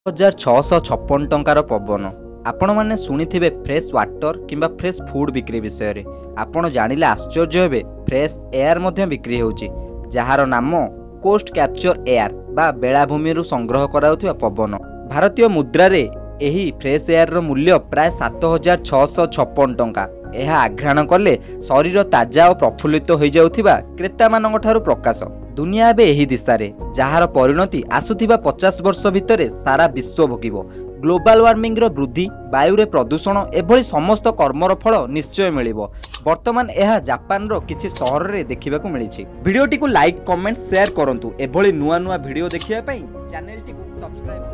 1656 ଟଙ୍କାର ପବନ। ଆପଣମାନେ ଶୁଣିଥିବେ ଫ୍ରେଶ୍ ୱାଟର କିମ୍ବା ଫ୍ରେଶ୍ ଫୁଡ୍ ବିକ୍ରି ବିଷୟରେ। ଆପଣ ଜାଣିଲେ ଆଶ୍ଚର୍ଯ୍ୟ ହେବେ, ଫ୍ରେଶ୍ ଏୟାର ମଧ୍ୟ ବିକ୍ରି ହେଉଛି, ଯାହାର ନାମ କୋଷ୍ଟ କ୍ୟାପଚର ଏୟାର ବା ବେଳାଭୂମିରୁ ସଂଗ୍ରହ କରାଯାଉଥିବା ପବନ। ଭାରତୀୟ ମୁଦ୍ରାରେ ଏହି ଫ୍ରେଶ୍ ଏୟାରର ମୂଲ୍ୟ ପ୍ରାୟ 7656 ଟଙ୍କା। ଏହା ଆଘ୍ରାଣ କଲେ ଶରୀର ତାଜା ଓ ପ୍ରଫୁଲ୍ଲିତ ହୋଇଯାଉଥିବା କ୍ରେତାମାନଙ୍କ ଠାରୁ ପ୍ରକାଶ। ଦୁନିଆ ଏବେ ଏହି ଦିଶାରେ, ଯାହାର ପରିଣତି ଆସୁଥିବା 50 ବର୍ଷ ଭିତରେ ସାରା ବିଶ୍ୱ ଭୋଗିବ। ଗ୍ଲୋବାଲ ୱାର୍ମିଂର ବୃଦ୍ଧି, ବାୟୁରେ ପ୍ରଦୂଷଣ, ଏଭଳି ସମସ୍ତ କର୍ମର ଫଳ ନିଶ୍ଚୟ ମିଳିବ। ବର୍ତ୍ତମାନ ଏହା ଜାପାନର କିଛି ସହରରେ ଦେଖିବାକୁ ମିଳିଛି। ଭିଡ଼ିଓଟିକୁ ଲାଇକ୍, କମେଣ୍ଟ, ସେୟାର କରନ୍ତୁ। ଏଭଳି ନୂଆ ନୂଆ ଭିଡ଼ିଓ ଦେଖିବା ପାଇଁ ଚ୍ୟାନେଲଟିକୁ ସବସ୍କ୍ରାଇବ